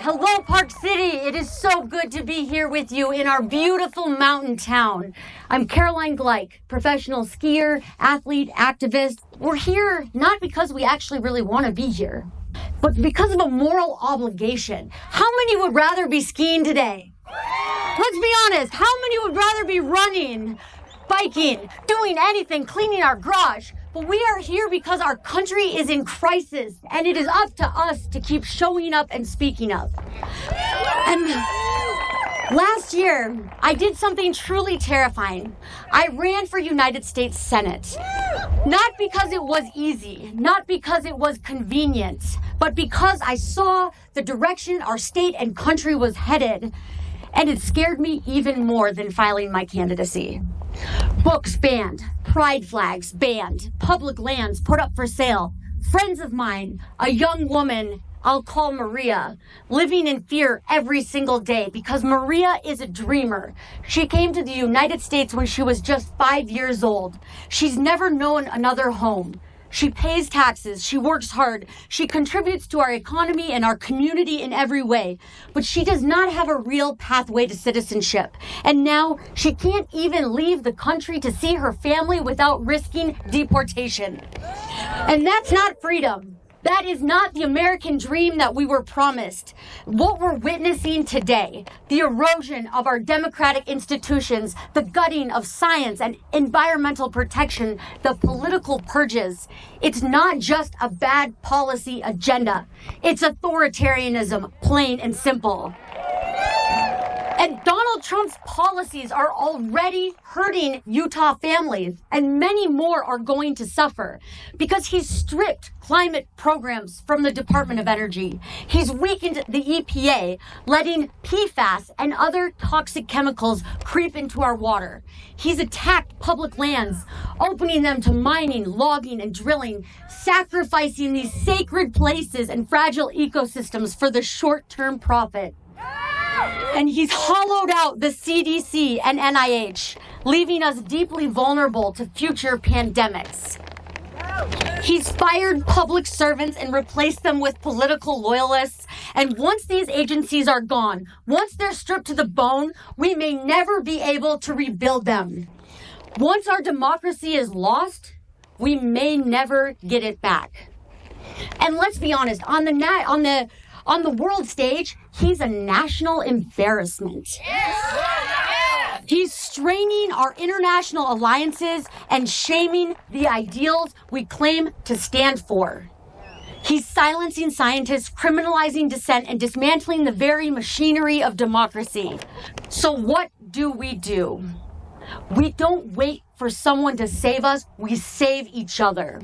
Hello, Park City. It is so good to be here with you in our beautiful mountain town. I'm Gleich, professional skier, athlete, activist. We're here not because we actually really want to be here, but because of a moral obligation. How many would rather be skiing today? Let's be honest. How many would rather be running, biking, doing anything, cleaning our garage? But we are here because our country is in crisis, and it is up to us to keep showing up and speaking up. And last year, I did something truly terrifying. I ran for United States Senate. Not because it was easy, not because it was convenient, but because I saw the direction our state and country was headed, and it scared me even more than filing my candidacy. Books banned, pride flags banned, public lands put up for sale. Friends of mine, a young woman I'll call Maria, living in fear every single day because Maria is a dreamer. She came to the United States when she was just 5 years old. She's never known another home. She pays taxes, she works hard, she contributes to our economy and our community in every way, but she does not have a real pathway to citizenship. And now she can't even leave the country to see her family without risking deportation. And that's not freedom. That is not the American dream that we were promised. What we're witnessing today, the erosion of our democratic institutions, the gutting of science and environmental protection, the political purges, it's not just a bad policy agenda. It's authoritarianism, plain and simple. And Donald Trump's policies are already hurting Utah families, and many more are going to suffer because he's stripped climate programs from the Department of Energy. He's weakened the EPA, letting PFAS and other toxic chemicals creep into our water. He's attacked public lands, opening them to mining, logging, and drilling, sacrificing these sacred places and fragile ecosystems for the short-term profit. And he's hollowed out the CDC and NIH, leaving us deeply vulnerable to future pandemics. He's fired public servants and replaced them with political loyalists. And once these agencies are gone, once they're stripped to the bone, we may never be able to rebuild them. Once our democracy is lost, we may never get it back. And let's be honest, on the world stage, he's a national embarrassment. He's straining our international alliances and shaming the ideals we claim to stand for. He's silencing scientists, criminalizing dissent, and dismantling the very machinery of democracy. So what do? We don't wait for someone to save us, we save each other.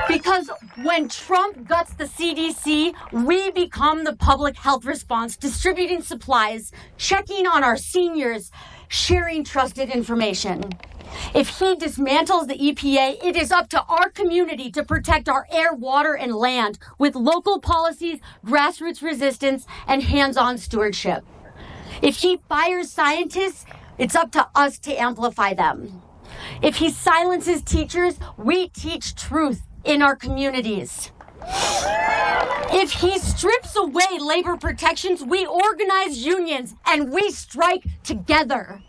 Because when Trump guts the CDC, we become the public health response, distributing supplies, checking on our seniors, sharing trusted information. If he dismantles the EPA, it is up to our community to protect our air, water, and land with local policies, grassroots resistance, and hands-on stewardship. If he fires scientists, it's up to us to amplify them. If he silences teachers, we teach truth in our communities. If he strips away labor protections, we organize unions and we strike together.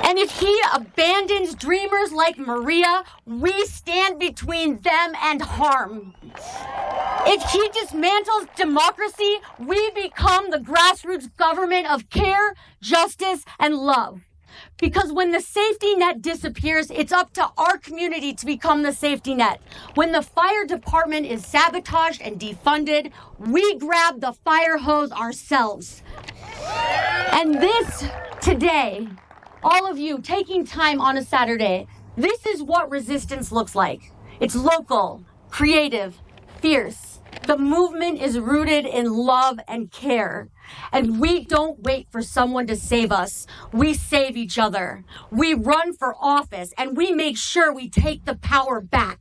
And if he abandons dreamers like Maria, we stand between them and harm. If he dismantles democracy, we become the grassroots government of care, justice, and love. Because when the safety net disappears, it's up to our community to become the safety net. When the fire department is sabotaged and defunded, we grab the fire hose ourselves. And this, today, all of you taking time on a Saturday, this is what resistance looks like. It's local, creative, fierce. The movement is rooted in love and care. And we don't wait for someone to save us. We save each other. We run for office and we make sure we take the power back.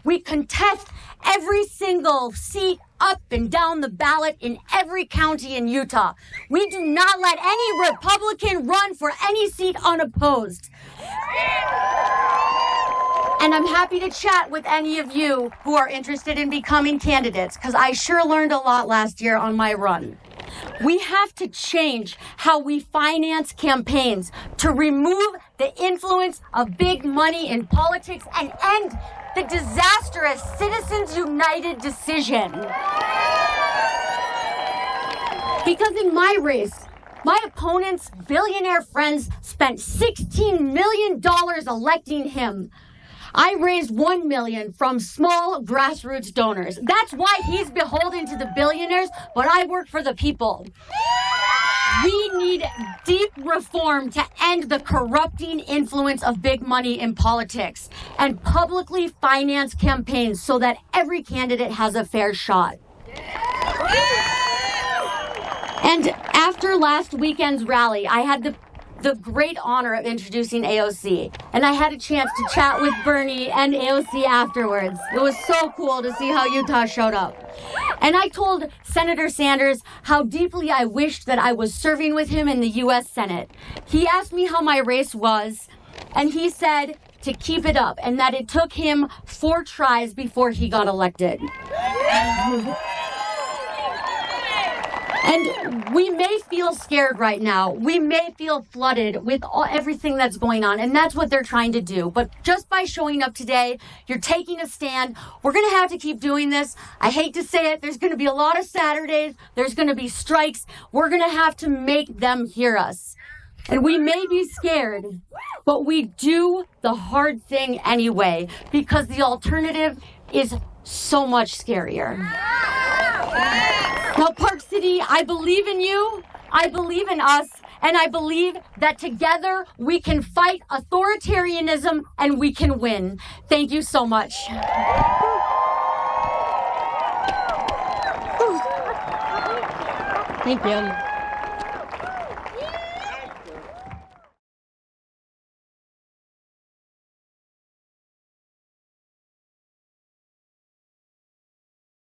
We contest every single seat up and down the ballot in every county in Utah. We do not let any Republican run for any seat unopposed. And I'm happy to chat with any of you who are interested in becoming candidates, because I sure learned a lot last year on my run. We have to change how we finance campaigns to remove the influence of big money in politics and end the disastrous Citizens United decision. Because in my race, my opponent's billionaire friends spent $16 million electing him. I raised $1 million from small grassroots donors. That's why he's beholden to the billionaires, but I work for the people. We need deep reform to end the corrupting influence of big money in politics and publicly finance campaigns so that every candidate has a fair shot. And after last weekend's rally, I had the great honor of introducing AOC, and I had a chance to chat with Bernie and AOC afterwards. It was so cool to see how Utah showed up. And I told Senator Sanders how deeply I wished that I was serving with him in the U.S. Senate. He asked me how my race was, and he said to keep it up, and that it took him 4 tries before he got elected. And we may feel scared right now. We may feel flooded with everything that's going on, and that's what they're trying to do. But just by showing up today, you're taking a stand. We're going to have to keep doing this. I hate to say it. There's going to be a lot of Saturdays. There's going to be strikes. We're going to have to make them hear us. And we may be scared, but we do the hard thing anyway, because the alternative is so much scarier. Now, Park City, I believe in you, I believe in us, and I believe that together we can fight authoritarianism and we can win. Thank you so much. Thank you.